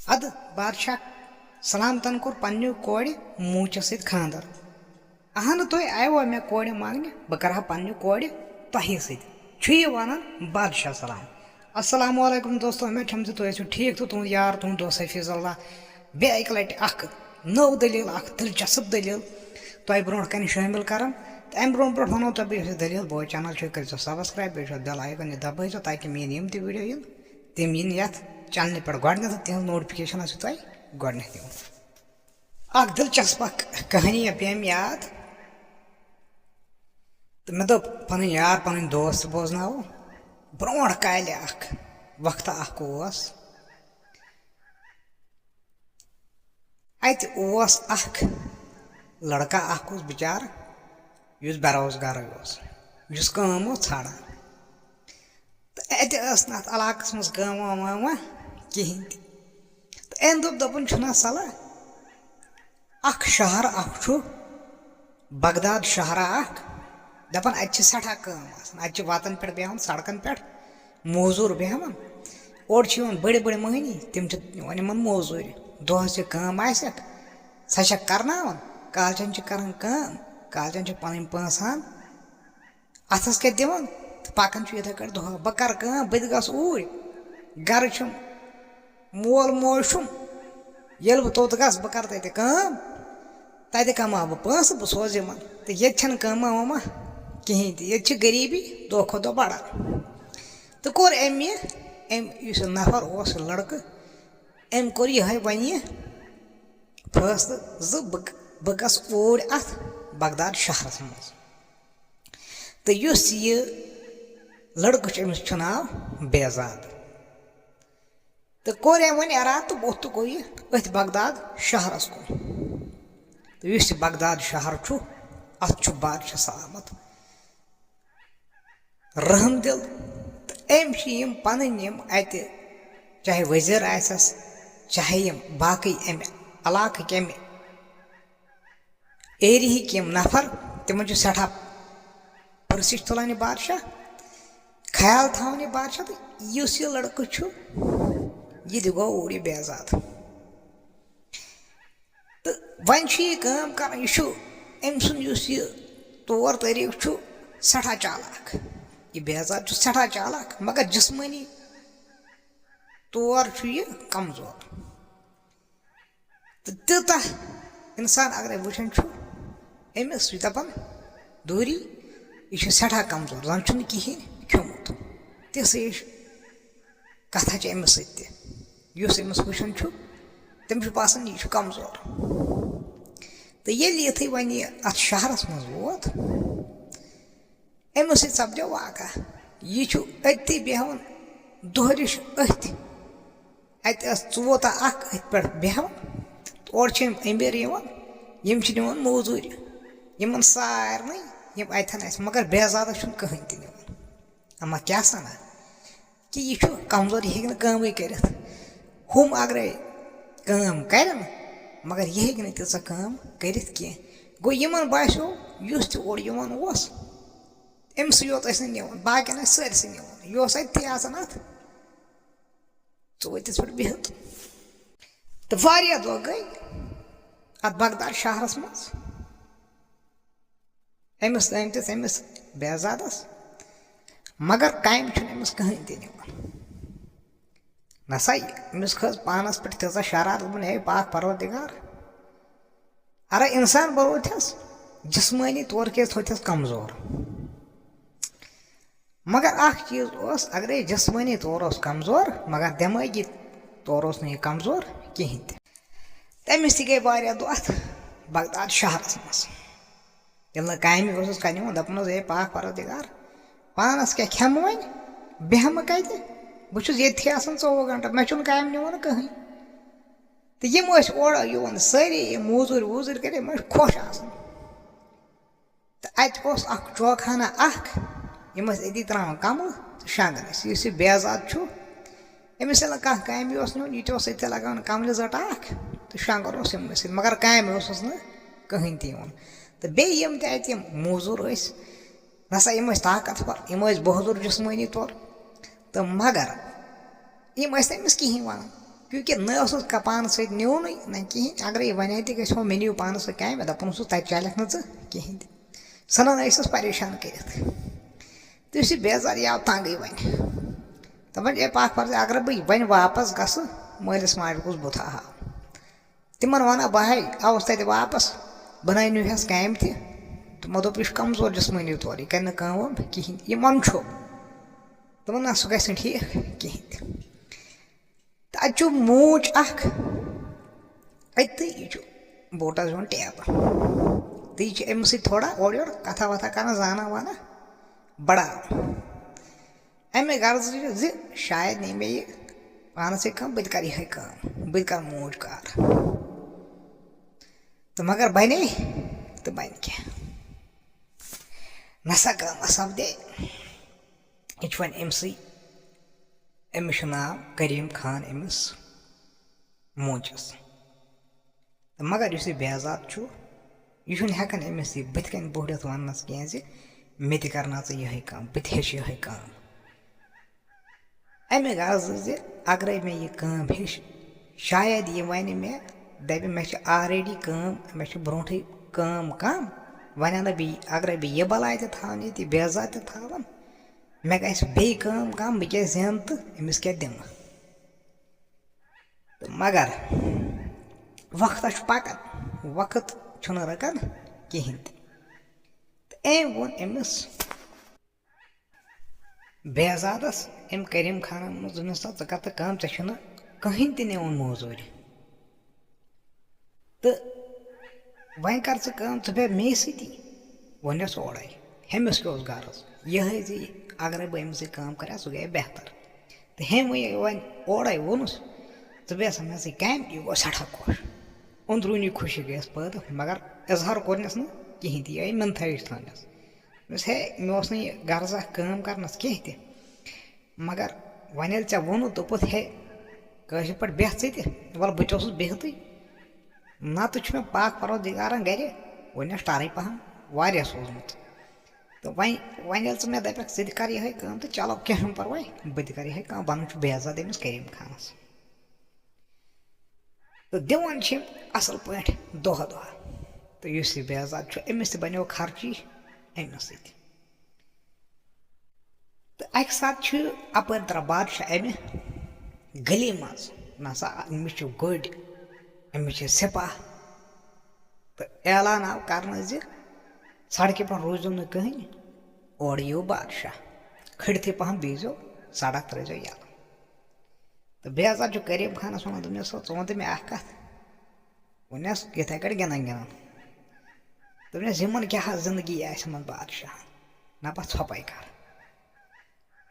अद बादशाह सलामतन कोर पन्ने कोड़ मूच सत खानदर अहन तुम आयो मे कोड़ मांगने बह कर पन्ने कोड़ तह सत वन बादशाह सलाम अस्सलाम वालेकुम दोस्तों मे छम तुम ठीक तो तुम यार तुम दोस्त हफीज अल्लाह बे अक लट नव दलील दिलचस्प दलील तुम ब्रो कन शामिल कर अम ब्रो पे वो तुम बे दलील बो चैनल कर सब्सक्राइब बे बेल आइकन दबाई ताकि मेन यम वीडियो तम इन ये चैनल पे गो तह नोटिफिकेशन तुम गो दिलचस्प कहानी पे याद तो मे दोप पन यार पन दोस्त बोजनो ब्रो काल वक्त अत लड़का बिचार बेरोजगार काम ाड़ान तो अत इलाक मज वामा कहें तो अम दोपन सला शहर बगदाद शहर दपान अत सठा कम अत वतन पे बेहान सड़कन पे मजूर बेहान और बड़े बड़े महनी तम वन मजूर दोहस कम सह करना कालचन करान कम कालचन पन पंसान अथस क्या दिवान तो पकान इथे कट दह बह कर बह गस ऊर गर मोल मोज ये बह तोत गस बह कर तत कमा बह पंस बह सोज तो ये कमा वमा कहें ये गरीबी दो खो दो बढ़ा तो कोर अम नफर लड़क अम कोर यह वन फैसल बह गस ऊर अत बगदाद शहरस मज तो यह लड़क अमिस नाव बेजाद तो कोर अम वन इराद तो बहुत गो यह अथ बगदाद शहरस कुन तो इस बगदाद शहर अत बादशाह सलामत रहम दिल तो अम पन अत चाहे वजीर आसस चाहे बाकी अम इलाक अम एरिया नफर तिमन सठा परसिश तुलान बादशाह ख्याल थवन बादशाह तो इस यह लड़क यह गो ऊर बेजाद तो वन कम कर अम सुन तौर तरीक सठा चालाक यह बेजाद सठा चालाक मगर जिस्मानी तौर यह कमजोर तो तूता इंसान अगर वुचान अमिस दपान दूरी यह सठा कमजोर जन कहें खियोमुत तिस कथा अमिस अमिस वुचान तमिस बासान यह कमजोर तो ये वन अत शहरस मज वोत अमिस सपदो वाक़ा यह अति बेहान दोहरिश अत चोता अत पे बेहान और अमीर यम निवान मजूर यमन सारे यम अतन मगर बेजादा कहें तन अमा क्या सना कि यह कमजोर यह कम कर हम अगर कम कर मगर यह हे तीस कम कर गो यमन बासो तोर अमस योत निवान बाकिन सरस निवान यह अत अत चोतिस पे बिहत तो वारिया दो गई अत बगदाद शहरस मज अमिस बेजादस मगर काम अमिस कहें तन नसा अमिस खज पानस पे तीजा शरारत बन पाक परवरदिगार अरे इंसान बरोथस जिस्मानी तौर के थोथस कमजोर मगर अख चीज अगर जिस्मानी तौर कमजोर मगर दिमागी तौर नहीं कमजोर कहें तमिस गई वारिया दो अत बगदाद शहरस मज ये काम कन दपन हे पाक परवरदिगार पानस क्या खेम वन बेहम कत बहुत ये 24 घंटा मे काम निवान कहें तो यम ओर सारे मजूर वजूर कर खुश तो अत चौखाना यम अती त्रान कमल तो शंगन इस बेजाद अमिस कह काम नुन ये लगान कमल जट तो शंगर यमन मगर काम कहें तन तो बेम तत मजूर नसा यम ताकतवर यम बहादुर जिस्मानी तौर तो मगर यम अमिस कहें वन क्योंकि न पान सत नुन ना कहें अगर वन गो मे नीव पान सत क्या दपान तत चलक ना कहें सनान परेशान कर बेजार आव तंग वन दपान ए पाक पर्ज अगर बह वन वापस गस मालिस माज कुछ बुथ हाव तिमन वन बह आवस तत वापस बह नुहस काम तमो दोप यह कमजोर जिस्मानी तौर यह कर कहें यह मन दोपन ना सह गि ठीक कहें तो मूच अत बोटस दिवन टैप तो यह अमिस थोड़ा ओर योर कथा वथा कर जाना वाना बढ़ा अमे गर्ज शायद नहीं मे पान से कम बह कर यह कम बह कर मूच कार तो मगर बने तो बन क्या नसा कम सपदे यह वन अमसी अमिस नाव करीम खान अमिस मूचस तो मगर इस बेजात यह हेकान अमिस बथ कन बोड़ित वनस कह मे करना यह कम बह हेच यह कम अमे गर्ज अगर मे यह हेच शायद यह वन मे दप मे ऑलरेडी मे ब्रोह कम वन बी अगर बह यह बलाय तान ये बेजात तान मे बे कम बह क्या जन तो अमिस क्या दिम तो मगर वक्त पकान वक्त रकान कहें तो अम वो अमिस बेजादस अम करीम खान दोनस कर तो कम ऐ कहीं तह निवन मोजूर तो वन कर बे मे सती वनस ओड़े हमिस क्या गर्ज यह अगर बह अमिस कम कर सह गए बेहतर तो हम वन ओड़े वोनस तो बे मे सह कम यह गो सठा खुश अंदरूनी खुशी गई पैदा मगर इजहार कोरनस ना कहें यह आई मन थस थस हे मे गर्ज कम करनस कह मगर वन ऐ वोन दोप हे कशर पे बेह वल बस बिहत नत मे पाक परवदिगार गर वनस टारे पहम वारिया सोजमुत तो वन मे दपक ज कर यह कम तो चलो कह परवा बह कर यह कम बन बेजाद अमिस करीम खानस तो दिवान असल पे दह दह तो इस बेजाद अमिस बनो खर्ची अमिस तो अक सात अपर द्रा बादशाह अमे गली मज नसा अमिस गड़ अमिस सिपाह तो ऐलान आव कर सड़क पे रोजो न कहीं और यो बादशाह खड़थे पहम बीजो सड़क त्रो यल तो बेजार करीम खानस वन दोस वन मे कत वनस इथे कट गिनान गिनान दोपस यमन क्या जिंदगी आन बादशाह ना पा छपाई कर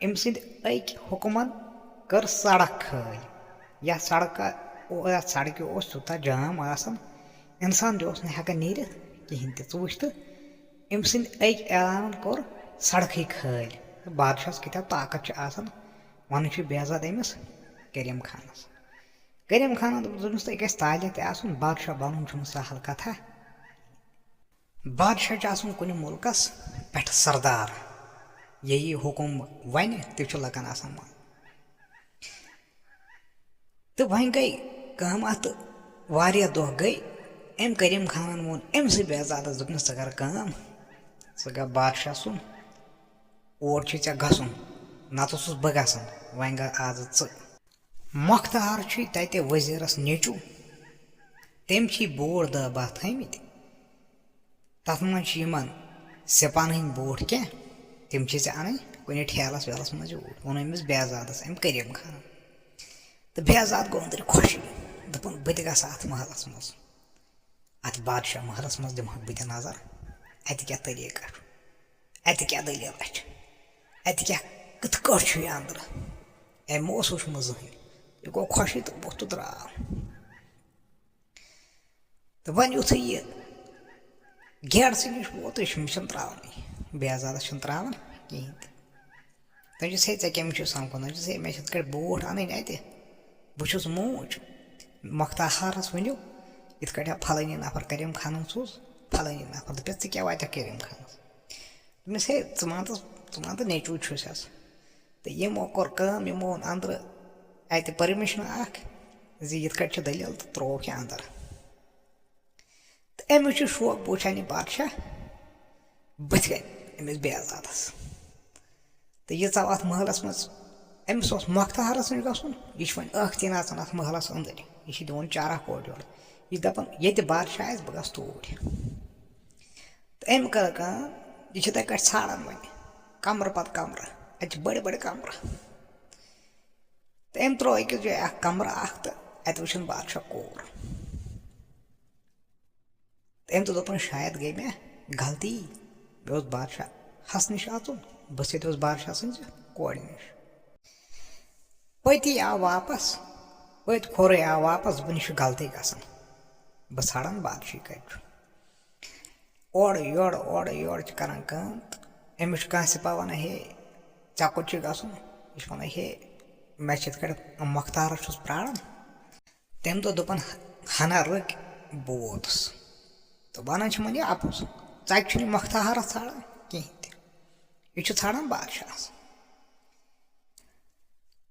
अम सक हुकमन कर सड़क खल या सड़क यूता जाम आसान इंसान हेकान नीर कहें तो वुच तो अम सक ऐलान कोर सड़क खल बादशाह कत ताकत वन बेजाद अमिस करीम खानस करीम खान दोपस तो तालियत आसन बादशाह बन सहल कथा बादशाह कुन मुल्कस पे सरदार यही हुकुम वन तो लकन आसान मन तो वन गई कम अत वारिया दह गई अम करीम खान वोन अमस बेजाद दोपस ग कम ग बादशाह सुन और ऐ गसन नत बह गसन वन ग आज मुख्तार तत वजीरस नेचू तम बोट दह बाह थमित तथ मन सिपान हंद बोट क्या तम अन कुन ठेलस वेलस मज वो अमिस बेजादस अम करीम खान तो बेजाद गो अंदर खुश दोपन बह अत महलस मज अत बादशाह महलस मज दिम बह नजर अत क्या तरीका अत क्या दलील अत क्या कथ कह अंदर अमो वुचमुत जहन यह गो खुश तो बुत तो द्राव तो वन युथ यह गेट नश वोत यह त्रावन बेजादस त्रावन कहें तमिस हे ऐ कम समखन हे मे बोट अन अत बहुत मूच मुख्तारस वनो इत फलानी नफर करीम खान सोज फलानी नफर दपस क्या वात करीम खानस दपस हे मान तो नेचू तो यमो कोर कम यमो ओन अंदर अत परमिशन زِ یِتھ کٔٹھۍ چھِ دٔلیٖل تہٕ ترٛووُکھ یہِ اَنٛدر تہٕ أمِس چھُ شوق بہٕ وٕچھان یہِ بادشاہ بٕتھِ کَنۍ أمِس بے عزادَس تہٕ یہِ ژاو اَتھ محلَس منٛز أمِس اوس مۄختارَس نِش گژھُن یہِ چھُ وۄنۍ ٲکھتٕے نژان اَتھ محلَس أنٛدٕرۍ یہِ چھِ دِوان چرکھ اورٕ یورٕ یہِ چھِ دَپان ییٚتہِ بادشاہ آسہِ بہٕ گژھٕ توٗرۍ تہٕ أمۍ کٔر کٲم یہِ چھِ تَتہِ پٮ۪ٹھ ژھانڈان وۄنۍ کَمرٕ پَتہٕ کَمرٕ اَتہِ چھِ بٔڑۍ بٔڑۍ کَمرٕ تہٕ أمۍ ترٛوو أکِس جایہِ اَکھ کَمرٕ اَکھ تہٕ اَتہِ وٕچھُن بادشاہ کوٗر تہٕ أمۍ تہِ دوٚپُن شاید گٔے مےٚ غلطی مےٚ اوس بادشاہ ہَس نِش اَژُن بہٕ سۭتۍ اوس بادشاہ سٕنٛزِ کورِ نِش پٔتی آو واپَس پٔتۍ کھورٕے آو واپَس بہٕ نِش چھُ غلطی گژھان بہٕ ژھانڈان بادشاہ کَتہِ چھُ اورٕ یورٕ چھِ کَران کٲم تہٕ أمِس چھُ کانٛہہ سِپاہ وَنان ہے ژےٚ کوٚت چھُے گژھُن یہِ چھُ وَنان ہے مےٚ چھِ یِتھ کٔٹھۍ مۄختارَس چھُس پرٛاران تٔمۍ دوٚپ دوٚپُن ہَنا رٕکۍ بہٕ ووتُس تہٕ وَنان چھِ یہِ اَپُز ژَتہِ چھُنہٕ یہِ مۄختارَس ژھانڈان کِہیٖنۍ تہِ یہِ چھُ ژھانڈان بادشاہَس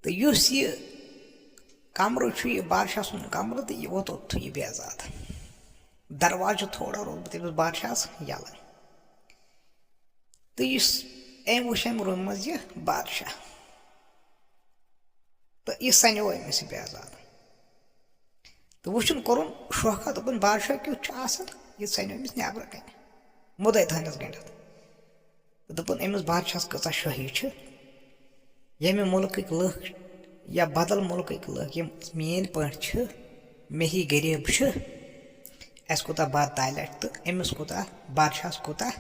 تہٕ یُس یہِ کَمرٕ چھُ یہِ بادشاہ سُنٛد کَمرٕ تہٕ یہِ ووت اوٚتتھٕے یہِ بے عزاد دروازٕ چھُ تھوڑا روٗدمُت أمِس بادشاہَس یَلہٕ تہٕ یُس أمۍ وٕچھ أمۍ روٗمہِ منٛز یہِ بادشاہ تہٕ یہِ سَنیو أمِس یہِ بے عزاد تہٕ وٕچھُن کوٚرُن شوقا دوٚپُن بادشاہ کیُتھ چھُ آسان یہِ سَنیو أمِس نٮ۪برٕ کَنہِ مُدَے تھٲینَس گٔنڈِتھ تہٕ دوٚپُن أمِس بادشاہَس کۭژاہ شٲہی چھِ ییٚمہِ مُلکٕکۍ لُکھ یا بدل مُلکٕکۍ لُکھ یِم میٛٲنۍ پٲٹھۍ چھِ مےٚ ہی غریٖب چھِ اَسہِ کوٗتاہ بد تالیٛا تہٕ أمِس کوٗتاہ بادشاہَس کوٗتاہ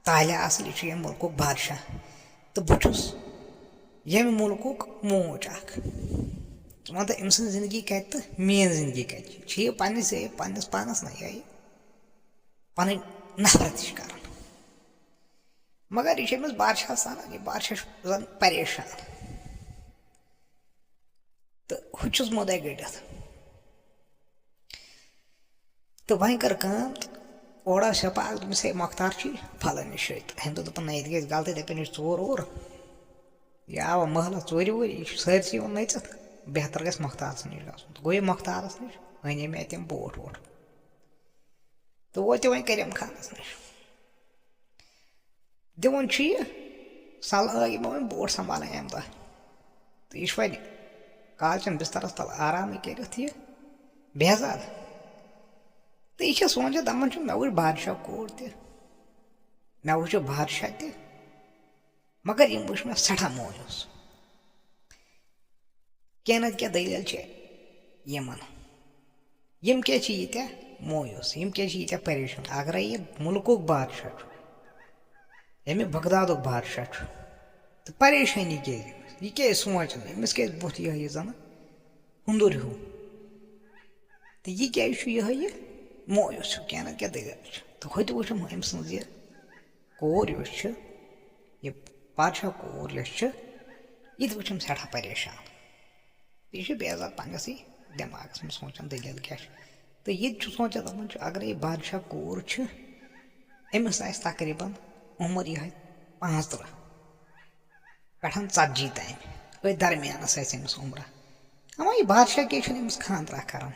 تالیٛا اَصٕل یہِ چھُ ییٚمہِ مُلکُک بادشاہ تہٕ بہٕ چھُس ییٚمہِ مُلکُک موج اَکھ ژٕ وَن تہٕ أمۍ سٕنٛز زندگی کَتہِ تہٕ میٛٲنۍ زندگی کَتہِ چھِ یہِ پنٛنِس پنٛنِس پانَس نہ یہِ پَنٕنۍ نفرت چھِ کَران مگر یہِ چھُ أمِس بادشاہَس سَنان یہِ بادشاہ چھُ زَن پریشان تہٕ ہُہ چھُس مُدَے گٔنڈِتھ تہٕ وۄنۍ کٔر کٲم تہٕ اورٕ آو سِپاہ اَکھ دوٚپمَس ہے مۄختار چھُے پھلٲنِس جایہِ تہٕ أمۍ دوٚپ دوٚپُن نہ ییٚتہِ گژھِ غلطی دَپٮ۪ن یہِ چھُ ژوٗر ووٗر یہِ آوا محلَس ژوٗرِ ووٗرِ یہِ چھُ سٲرسٕے یِوان نٔژِتھ بہتر گژھِ مۄختارَس نِش گژھُن تہٕ گوٚو یہِ مۄختارَس نِش أنے مےٚ اَتہِ یِم بوٗٹھ ووٗٹھ تہٕ ووت یہِ وۄنۍ کریٖم خانَس نِش دِوان چھُ یہِ لٲگۍ یِمو وۄنۍ بوٗٹھ سنٛبھالٕنۍ اَمہِ دۄہ تہٕ یہِ چھُ وۄنۍ کالچَن بِسترَس تَل آرامٕے کٔرِتھ یہِ بے عزاد تہٕ یہِ چھِ سونٛچان دَپان چھُ مےٚ وٕچھ بادشاہ کوٗر تہِ مےٚ وٕچھ بادشاہ تہِ مگر یِم وٕچھ مےٚ سٮ۪ٹھاہ مویوٗس کیٚنٛہہ نَتہٕ کیٚنٛہہ دٔلیٖل چھِ یِمَن یِم کیٛازِ چھِ ییٖتیٛاہ مویوٗس یِم کیٛازِ چھِ ییٖتیٛاہ پریشان اگرَے یہِ مُلکُک بادشاہ چھُ ییٚمہِ بغدادُک بادشاہ چھُ تہٕ پریشٲنی کیٛازِ یہِ کیٛازِ سونٛچان أمِس کیٛازِ بُتھ یِہوٚے زَنہٕ ہُنٛدُر ہیوٗ تہٕ یہِ کیٛازِ چھُ یِہوٚے یہِ مویوٗس چھُ کیٚنٛہہ نَتہٕ کیٚنٛہہ دٔلیٖل چھُ تہٕ ہُہ تہِ وٕچھُم أمۍ سٕنٛز یہِ کوٗر یۄس چھِ یہِ بادشاہ کوٗر یۄس چھِ یہِ تہِ وٕچھُم سٮ۪ٹھاہ پریشان یہِ چھُ بے عزاد پنٛنِسٕے دٮ۪ماغَس منٛز سونٛچان دٔلیٖل کیٛاہ چھِ تہٕ یہِ تہِ چھُ سونٛچان دَپان چھُ اگرَے یہِ بادشاہ کوٗر چھِ أمِس آسہِ تقریٖباً عُمر یِہوٚے 35 پٮ۪ٹھ 40 تام أتھۍ درمیانَس آسہِ أمِس عُمرا اَما یہِ بادشاہ کیٛازِ چھُنہٕ أمِس خانٛدرا کَران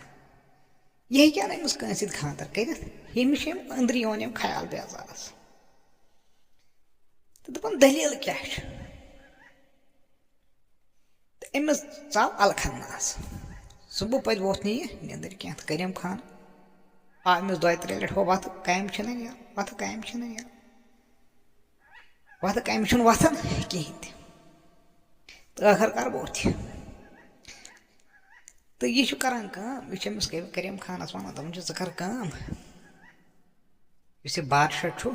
یہِ ہیٚکہِ ہا نہٕ أمِس کٲنٛسہِ سۭتۍ خانٛدر کٔرِتھ ییٚمِس چھِ أمۍ أنٛدرٕ یِوان یِم خیال بے عزادَس تہٕ دَپان دٔلیٖل کیٛاہ چھِ تہٕ أمِس ژاو اَلہٕ ناس صُبح پَتہٕ ووٚتھ نہٕ یہِ نیٚنٛدٕرۍ کیٚنٛہہ تہٕ کریٖم خان آو أمِس 2-3 لَٹہِ ہو وَتھٕ کامہِ چھِنہٕ نیران وَتھٕ کامہِ چھِنہٕ نیران وَتھٕ کامہِ چھُنہٕ وۄتھان کِہیٖنۍ تہِ تہٕ ٲخٕر کار ووٚتھ یہِ تہٕ یہِ چھُ کَران کٲم یہِ چھُ أمِس کریٖم خانَس وَنان دَپان چھُ ژٕ کَر کٲم یُس یہِ بادشاہ چھُ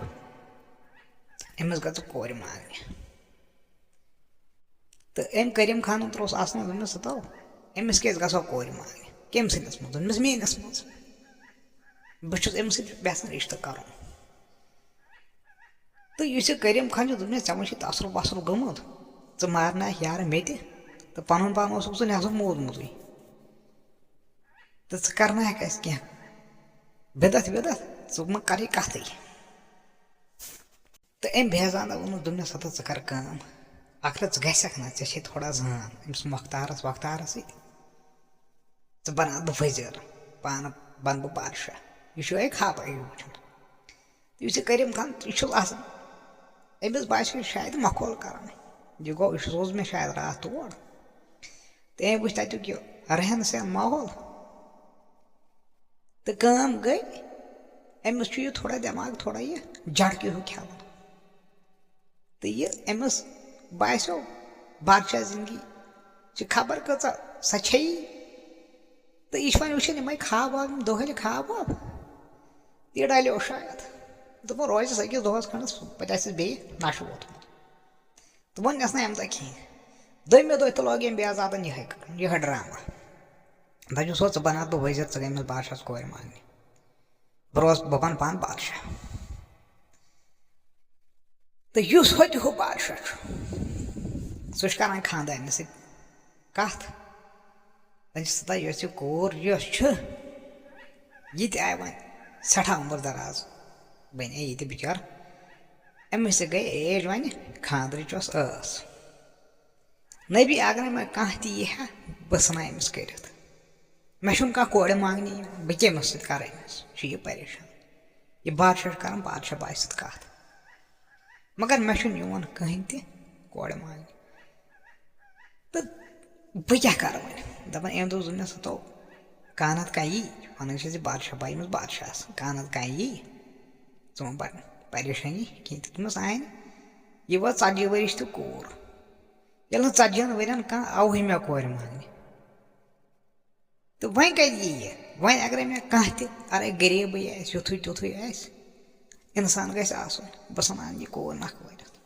أمِس گژھِ ژٕ کورِ مانٛگنہِ تہٕ أمۍ کریٖم خانَن ترٛووُس آسنَس دوٚپنَس ژٕ تو أمِس کیٛازِ گژھو کورِ مانٛگنہِ کٔمۍ سٕنٛدِس منٛز دوٚپنَس میٛٲنِس منٛز بہٕ چھُس أمِس سۭتۍ یژھان رِشتہٕ کَرُن تہٕ یُس یہِ کریٖم خان چھُ دوٚپنَس ژےٚ وۄنۍ چھُے تَصرُف وَصرُف گوٚمُت ژٕ مارنایکھ یارٕ مےٚ تہِ تہٕ پَنُن پان اوسُکھ ژٕ نٮ۪صٕف موٗدمُتٕے تہٕ ژٕ کَرنایکھ اَسہِ کیٚنٛہہ بِدَتھ وِدَتھ ژٕ مہٕ کَرٕے کَتھٕے تہٕ أمۍ بے عزادا ووٚنُس دوٚپنَس ہَتہٕ ژٕ کَر کٲم اَکھ رَت ژٕ گژھکھ نہ ژےٚ چھے تھوڑا زان أمِس مۄختارَس وۄختارَس سۭتۍ ژٕ بناو بہٕ ؤزیٖر پانہٕ بنہٕ بہٕ بادشاہ یہِ چھُ اے خابٕے وٕچھُن یُس یہِ کریٖم خان یہِ چھُ آسان أمِس باسیو شاید مخول کران یہِ گوٚو یہِ سوز مےٚ شاید راتھ تور تہٕ أمۍ وٕچھ تَتیُک یہِ رہن سہن ماحول تہٕ کٲم گٔے أمِس چھُ یہِ تھوڑا دٮ۪ماغ تھوڑا یہِ جھٹکہِ ہیوٗ کھٮ۪وان تہٕ یہِ أمِس باسیو بادشاہ زندگی چھِ خبر کۭژاہ سۄ چھےٚ تہٕ یہِ چھُ وۄنۍ وٕچھان یِمے خاب واب یِم دۄہلہِ خاب واب یہِ ڈالیو شاید دوٚپُن روزٮ۪س أکِس دۄہس کھنٛڈس پتہٕ آسٮ۪س بیٚیہِ نشہٕ ووتمُت دوٚپُن نٮ۪س نہٕ اَمہِ دۄہ کِہیٖنۍ دوٚیمہِ دۄہ تہِ لوگ أمۍ بہزادن یِہوٚے ڈراما دَپیو سو ژٕ بناوتھ بہٕ ؤزیٖر ژٕ گٔے أمِس بادشاہس کورِ مانٛگنہِ بہٕ بنہٕ پانہٕ بادشاہ تہٕ یُس ہوتہِ ہُہ بادشاہ چھُ سُہ چھُ کران خاندارنہِ سۭتۍ کتھ دپان چھُس تا یۄس یہِ کوٗر یۄس چھِ یہِ تہِ آیہِ وۄنۍ سٮ۪ٹھاہ عُمر دراز بنے یہِ تہِ بِچار أمِس تہِ گٔے ایج وۄنۍ خاندرٕچ یۄس ٲس نبی اگرے مےٚ کانٛہہ تہِ یی ہا بہٕ ژھٕنہٕ أمِس کٔرِتھ مےٚ چھُنہٕ کانٛہہ کورِ مانٛگنہِ یِوان بہٕ کٔمِس سۭتۍ کرٕ أمِس چھُ یہِ پریشان یہِ بادشاہ چھُ کران بادشاہ باے سۭتۍ کتھ مگر مےٚ چھُنہٕ یِوان کٕہٕنۍ تہِ کورِ مانٛگنہِ تہٕ بہٕ کیٛاہ کرٕ وۄنۍ دپان أمۍ دوٚپ مےٚ سُہ تو کانٛہہ نتہٕ کانٛہہ یی ونان چھَس یہِ بادشاہ باے ییٚمِس بادشاہس کانٛہہ نتہٕ کانٛہہ یی ژٕ وَن پتہٕ پریشٲنی کِہیٖنۍ تہِ دوٚپمَس اَنہِ یہِ وٲژ 40 ؤرِش تہِ کوٗر ییٚلہِ نہٕ 40 ؤرین کانٛہہ آوٕے مےٚ کورِ مانٛگنہِ تہٕ وۄنۍ کتہِ یی یہِ وۄنۍ اگرے مےٚ کانٛہہ تہِ اگرے غریٖبٕے آسہِ یُتھُے تیُتھُے آسہِ اِنسان گژھِ آسُن بہٕ ژھٕنان یہِ کوٗر نکھٕ وٲرِتھ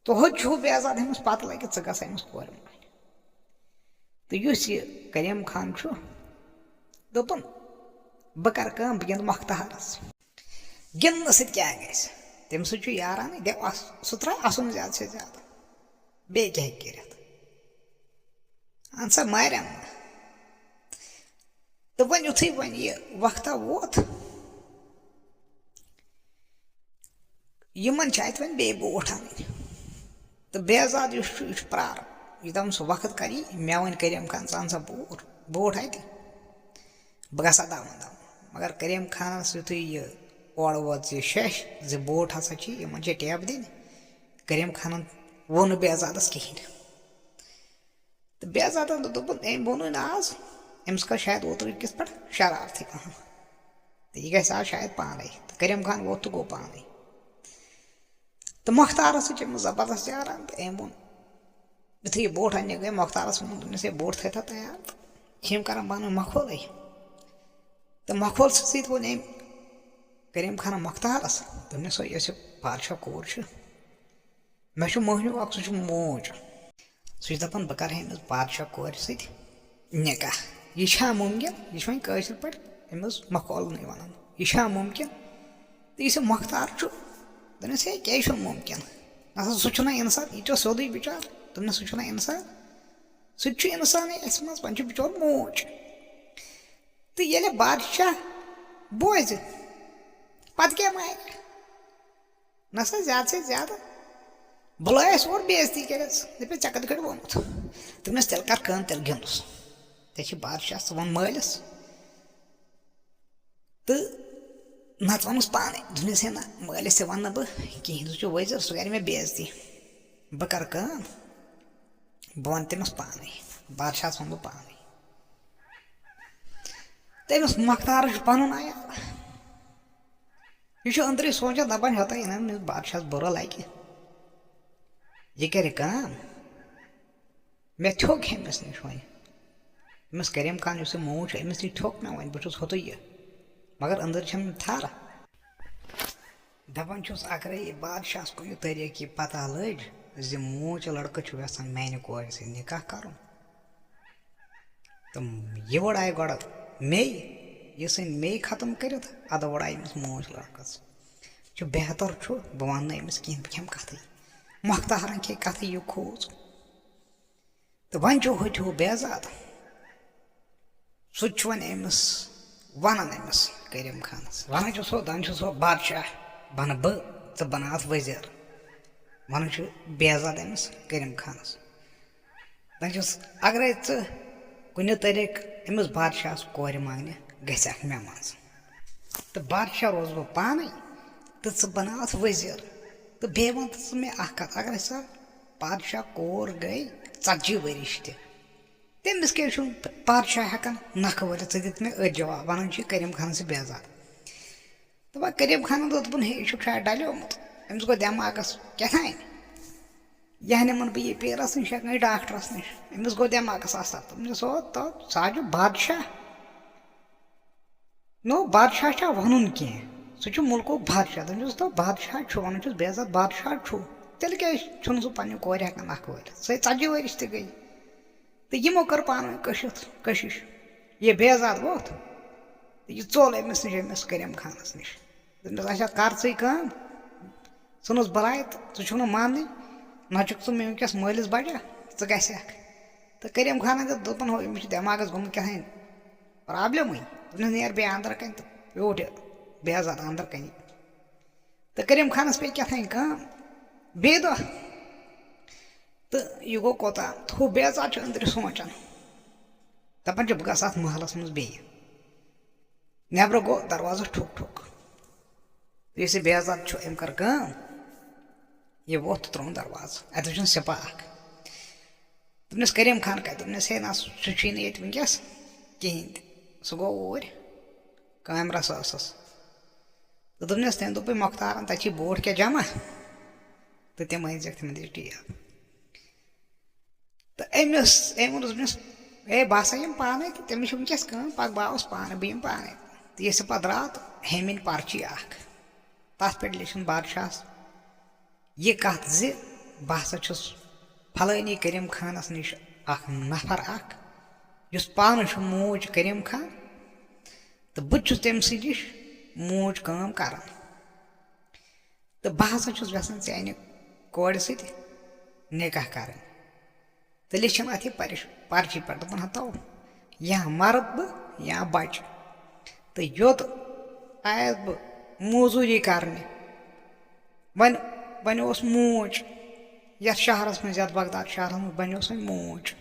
تہٕ ہوٚتہِ چھُ بہزاد أمِس پتہٕ لگہِ ژٕ گژھ أمِس کورِ مانٛگنہِ تہٕ یُس یہِ کریٖم خان چھُ دوٚپُن بہٕ کرٕ کٲم بہٕ گِنٛدٕ مۄختہارس گِنٛدنہٕ سۭتۍ کیٛاہ گژھِ تٔمۍ سۭتۍ چھُ یارانٕے دِ سُہ ترٛاوِ اَسُن زیادٕ سے زیادٕ بیٚیہِ کیٛاہ ہیٚکہِ کٔرِتھ اہن سا مارٮ۪م نہٕ تہٕ وۄنۍ یُتھُے وۄنۍ یہِ وقتہ ووت یِمن چھِ اَتہِ وۄنۍ بیٚیہِ بوٗٹھ اَنٕنۍ تہٕ بہزاد یُس چھُ یہِ چھُ پرٛاران یہِ دَپان سُہ وقت کر یی مےٚ وۄنۍ کریٖم خان ژٕ اَن سا بوٗٹھ اَتہِ بہٕ گژھٕ ہا دَوُن مگر کریٖم خانس یُتھُے یہِ اورٕ ووت یہِ شٮ۪ش زِ بوٗٹھ ہسا چھِ یِمن چھِ ٹیبہٕ دِنۍ کریٖم خانن ووٚن نہٕ بہزادس کِہیٖنۍ تہٕ بہزادن دوٚپُن أمۍ ووٚنُے نہٕ آز أمِس کٔر شاید اوترٕ کِس پٮ۪ٹھ شرارتھٕے پہم تہٕ یہِ گژھِ آز شاید پانے تہٕ کریٖم خان ووت تہٕ گوٚو پانے تہٕ مۄختارس سۭتۍ چھِ أمِس زبردست یاران تہٕ أمۍ ووٚن یُتھُے یہِ بوٗٹھ اَننہِ گٔے مۄختارس ووٚنُن دوٚپنس ہے بوٗٹھ تھٲیتھا تیار تہٕ چھِ یِم کران پانہٕ ؤنۍ مخولٕے تہٕ مخول سۭتۍ ووٚن أمۍ کریٖم خانن مۄختارس دوٚپنس سۄ یۄس یہِ بادشاہ کوٗر چھِ مےٚ چھُ موہنیوٗ اکھ سُہ چھُ موج سُہ چھُ دپان بہٕ کرٕ ہا أمِس بادشاہ کورِ سۭتۍ نِکاح یہِ چھا مُمکِن یہِ چھُ وۄنۍ کٲشِر پٲٹھۍ أمِس مخولنٕے ونان یہِ چھا مُمکِن تہٕ یُس یہِ مۄختار چھُ دوٚپنس ہے کیٛازِ چھُنہٕ مُمکِن نسا سُہ چھُنہ اِنسان یہِ چھُ سیوٚدُے بِچار دوٚپنس سُہ چھُنہ اِنسان سُہ تہِ چھُ اِنسانٕے اَسہِ منٛز وۄنۍ چھُ بِچور موج تہٕ ییٚلہِ بادشاہ بوزِ پتہٕ کیٛاہ مانہِ نسا زیادٕ سے زیادٕ بُلٲیس اور بے عزتی کٔرِتھ دَپٮ۪س ژےٚ کِتھ کٔٹھۍ ووٚنُتھ دوٚپنس تیٚلہِ کر کٲم تیٚلہِ گِنٛدُس ژےٚ چھِ بادشاہ ژٕ وَن مٲلِس تہٕ نتہٕ وَنُس پانے دوٚپنس ہے نہ مٲلِس تہِ وَنہٕ نہٕ بہٕ کِہیٖنۍ سُہ چھُ ؤزیٖر سُہ کرِ مےٚ بے عزتی بہٕ کرٕ کٲم بہٕ وَنہٕ تٔمِس پانے بادشاہس وَنہٕ بہٕ پانے تٔمِس مۄختارس چھُ پنُن عیال یہِ چھُ أنٛدرٕے سونٛچان دپان ہیوٚتاہ یِنہٕ أمِس بادشاہس بُرٕ لگہِ یہِ کرِ کٲم مےٚ تھوٚک أمِس نِش وۄنۍ أمِس کریٖم خان یُس یہِ موج چھُ أمِس نِش تھوٚک مےٚ وۄنۍ بہٕ چھُس ہُتُے یہِ مگر أنٛدٕرۍ چھم تھر دپان چھُس اگرے یہِ بادشاہس کُنہِ طریٖقہٕ یہِ پتہ لٔج زِ موج لڑکہٕ چھُ یژھان میانہِ کورِ سۭتۍ نِکاح کرُن تہٕ یہِ وٕڑایہِ گۄڈٕ میٚیہِ یہِ ژھٕنہِ میٚیہِ ختم کٔرِتھ اَدٕ وٕڑایہِ أمِس موج لڑکس چھُ بہتر چھُ بہٕ وَنہٕ نہٕ أمِس کِہیٖنۍ بہٕ کھٮ۪مہٕ کتھٕے مۄختارن کھے کتھٕے یہِ کھوٗژ تہٕ وۄنۍ چھُ ہوٚتہِ ہُہ بہزاد سُہ تہِ چھُ وۄنۍ أمِس ونان أمِس کریٖم خانس ونان چھُ سو دپان چھُ سو بادشاہ بنہٕ بہٕ ژٕ بناوتھ ؤزیٖر ونان چھُ بہزاد أمِس کریٖم خانس دپان چھُس اگرے ژٕ कुछ तरीक़ अमिस बादशाह कोर मांगने गि मे मज तो बादशाह रोज बह पान तो बना अत वजीर तो बे वन तो मे कत अगर सा बादशाह कोर गई 40 वरिश तमिस क्या बादशाह हेकान नख वल दित मे अ जवाब वन करीम खान से बेजाद तो करीम खान दोपन हे शायद डलोमुत अमिस गो दिमागस क्या यह निमन बह पीरस नश डॉक्टरस नश अमिस गो दिमागस असर तो सह बादशाह नो बादशाह वन कह सह मुल्क बादशाह तो बादशाह वन बेजाद बादशाह तेल क्या सह पे कोर हेकान नख वल सही 40 वरिश गई तो यमो कर पान कशिश ये बेजाद वोत यह चोल अमिस नश अमिस करीम खानस नश अच्छा कर कम सुनस बलाय तो छु मान नचुक मे वस मालिस बजा गह तो करीम खान दोपन हो अमिस दिमागस गोमुत क्या प्रॉब्लम नेर बे अंदर कन तो व्योट बेजाद अंदर कन तो करीम खानस पे क्या कम बे दो तो यह गो कोता हु बेजाद अंदर सोचान दपान बह गस महलस मज बे नबर गो दरवाजा ठुक ठुक इस बेजाद अम कर कम यह वोत तो त्रोन दरवाज अत सिपा दोपनस करीम खान कह दोपनस हे ना सह ये वनकस कहें सह गो ऊर कैमरा सासस तो दोपनस तम दोप मोख्तारन तक बोट क्या जमा तो तम अजक तम दी टेप तो अमिस अम दोपनस ए बह सा यम पान तो तमिस वनकस पग बह पान बह यम पान तो ये पा द्रा तो हेमिन पर्ची तथ पे लिखन बादशाह यह कत बह सा फलानी करीम खानस नश नफर उस पान मूज करीम खान तो बहुत तम नश मूज काम कर तो बह हसा यसान चान कोर निकाह कर तो लिखन अत पर्ची पे दोपन हतो या मर्द बह या बच तो योत आयस बह मजूरी करने वन मूज ये शहरस मज बगदाद शहर मज बन वन मूज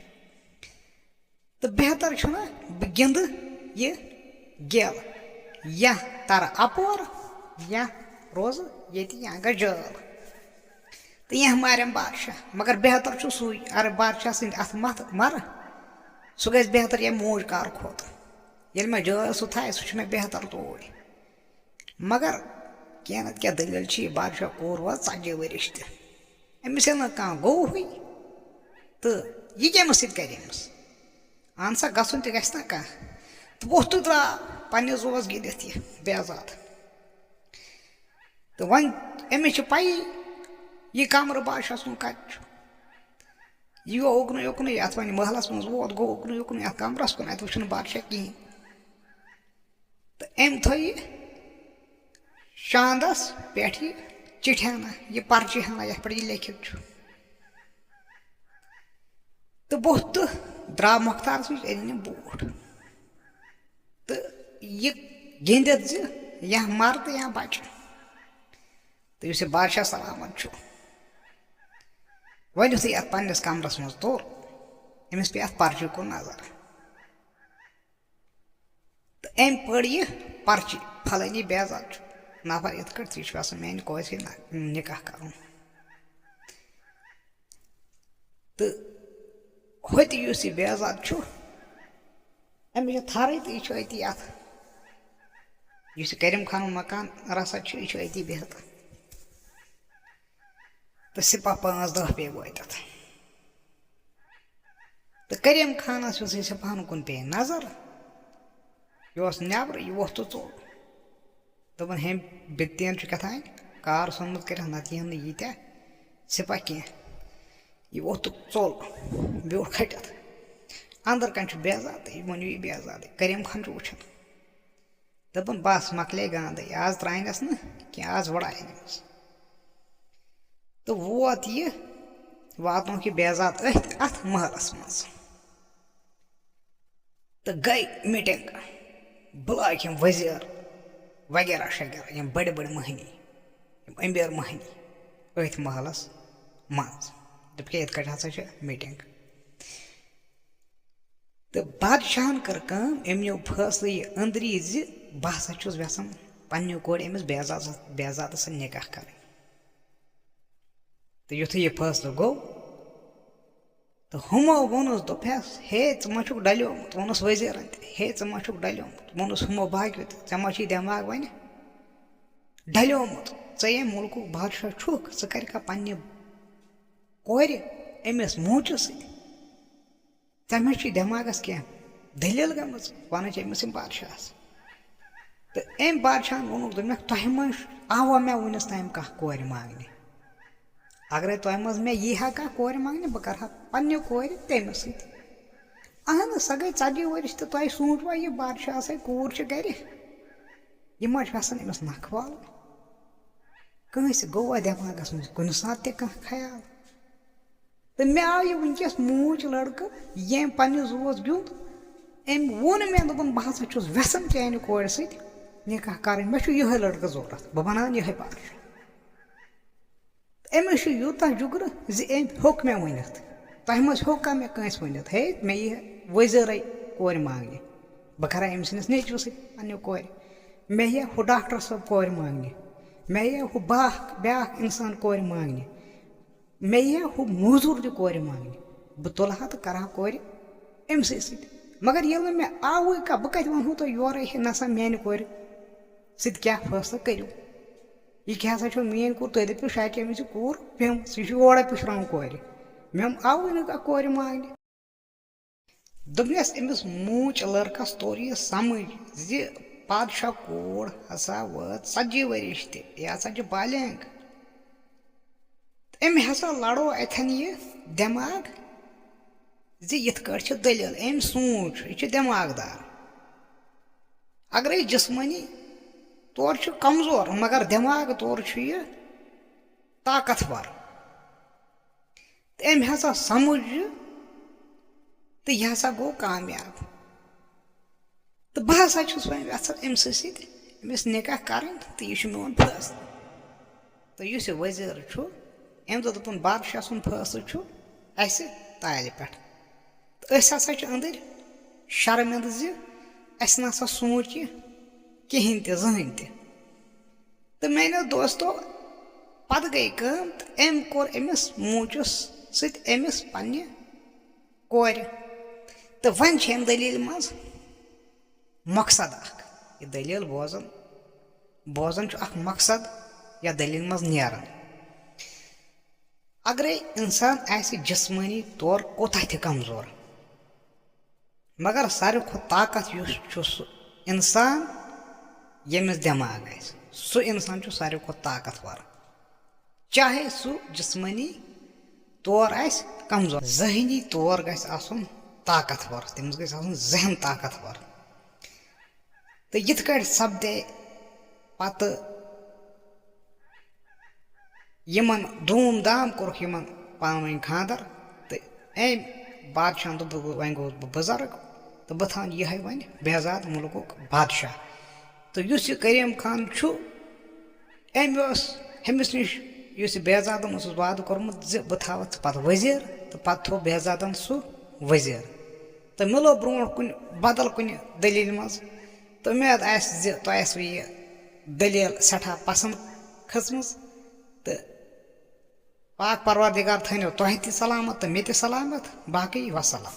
तो बेहतर बह गिंद यह गेल या तर अपोर या रोज ये ग जल तो यह मारम बादशाह मगर बेहतर सुई अगर बादशाह सद अत मत मर सह ग बेहतर ये मूज कार खोत ये मे जल सह थाए सह मे बेहतर तोड़ मगर क्या नत क्या दलील बादशाह कोर वह 40 वरिश अमिस कह गो हुई तो यह कमिस समिस अहन सा गसन तह ना कह तो वोत तो द्रा पे जोस गिंदित यह बेजाद तो वन अमिस पई यह कमर बादशाह सुन कत यह गो उकन युकन अत वन महलस मज वोत गो उकन युकन अत कमरस कुन अत वो बादशाह कहें तो अम थी चांदस पे चिट्ठी हना यह पर्ची हना ये पे लिखित तो बहुत द्रा मोख्तार अन बोट तो यह गिंदित या मर तो या बच तो इस बादशाह सलामत वन यु अत पन्नस कमरस मज तोर अमिस पे अत पर्ची कुन नजर तो अम पढ़ यह पर्ची फलानी बेजाद नफर इत कट मेन कोर निकाह कर तो होत यह बेजाद अमिस थर तो यह अत करीम खान मकान रसा यह अति बिहत तो सिपा 5-10 पे वत तो करीम खानस सिपाहन कुन पे नजर यह नबर यह वोत तो चोल दोपन हम बितन क्या कार सोनमुत कर नत यह यीत सिपा कह यह वोत चोल ब्योट खटित अंदर कन बेजाद वन यह बेजाद करीम खान वुचान दोपन बस मकले गांद आज त्रानस न क्या आज वड़ाय तो वोत यह वातन कि बेजाद अत महलस मज तो गई मीटिंग बुलाक वजीर वगैरह शगैरह यम बड़े बड़े महनी अमीर महनी अथ महलस मज दप इत हसा मीटिंग तो बादशाहन कर काम अम नो फैसले यह अंदरी बह हसा यसान पन्ने कोर अमिस बेजाद सा निकाह कर तो युथे यह फैसले गो तो हमो वोनस दोपस हे मा डलोमुत वोनस वजीरन हे मा डलोमुत वोनस हमो बाकी ऐ मा दिमाग वन डलोमुत ऐ ये मुल्क बादशाह छुक स कर पन्ने कोर अमिस मूच स दिमागस क्या दलील गम वन अमिस बादशाह तो अम बादशाह वोनुक दोप तह मज आवा मे वनस ताम कह कोर मांगने अगर तह मज मे यी हा कह कोर मांगने बह कर पन्ने कोर तमिस अहन सह गई 40 वर्ष तो तुम सूचवा यह बादशाह सा कूर गर यह यसान अमिस नख वाल कंस गोवा दिमागस मज कुन सात ख्याल तो मे आव यह वनकस मूच लड़क यम पन्ने जोस बिंद अम वोन मे दोपन बह हसा वेसन चान कोर सत निकाह कर मे यह लड़क जरूरत बह बनान यह बादशाह अमिस यूत जुगर अम होक मे वनित तह मज होका मे कंस वनित हे मे यह वजीर कोर मांगने बह कर अम सस नेचव सन्ने कोर मे यह हु डॉक्टर सब कोर मांगने मे यह हु ब्या इंसान कोर मांगने मे यह हु मजूर कोर मांगने बह तुलहा तो कर कोर अमस मगर ये मे आव कह बह कत वनो तो योर नसा मेन कोर सत क्या फैसला करो यह क्या हसा मेन कूर तुम दपो शायद अमिस कूर पेम सह ओर पिछड़ा कोर मे आव कोर मांगने दोपनस अमिस मूच लड़कस तोर यह समझ बादशाह कोर हसा वत 40 वर्ष तह हसा बालिंग अम हसा लड़ो अथन यह दिमाग यथ कट दलील अम सूच यह दिमागदार अगर जिस्मानी तौर कमजोर मगर दिमाग तौर यह ताकतवर अम हसा समझ तो यह हसा गो कामयाब तो बह हसा वह यसान अमस अमिस निकाह कर तो यह मोन फैसला तो इस वजीर अम दोपन बादशाह सुन फैसला अस तालि पे तो हसा अंदर शर्मिंद अस नसा सोच यह कहें जहन तो मैंने दोस्तों पत गई कम तो अम कोर अमिस मूचस समिस पन्ने कोर तो वन दलील मज मकसद यह दलील बोजन मकसद या दलील मज नेरान अगर इंसान आसि जिस्मानी तौर कोता थ कमजोर मगर सारे खो ताकत इंसान यमिस दिमाग सह इंसान सारे खो ताकतवर चाहे सह जिस्मानी तौर कमजोर जहनी तौर गस ताकतवर तमिस गस जहन ताकतवर तो यथ कट सपदे पत यमन धूम धाम कोर यमन पान वन खादर तो अम बादशाह दोप वन गोस बह बुजुर्ग तो बह थान यह वन बेजाद मुल्क बादशाह तो यह करीम खान अमिस नश बेजादन वाद कोर्मुत बह था पत वजीर तो पत थो बेजादन सह वजीर तो मिलो ब्रो कुन बदल कुन दलील मज तो उम्मीद आसो यह दलील सठा पसंद खसम तो पाक परवरदिगार थो तुह सलामत तो मे सलामत बाकी वसलाम।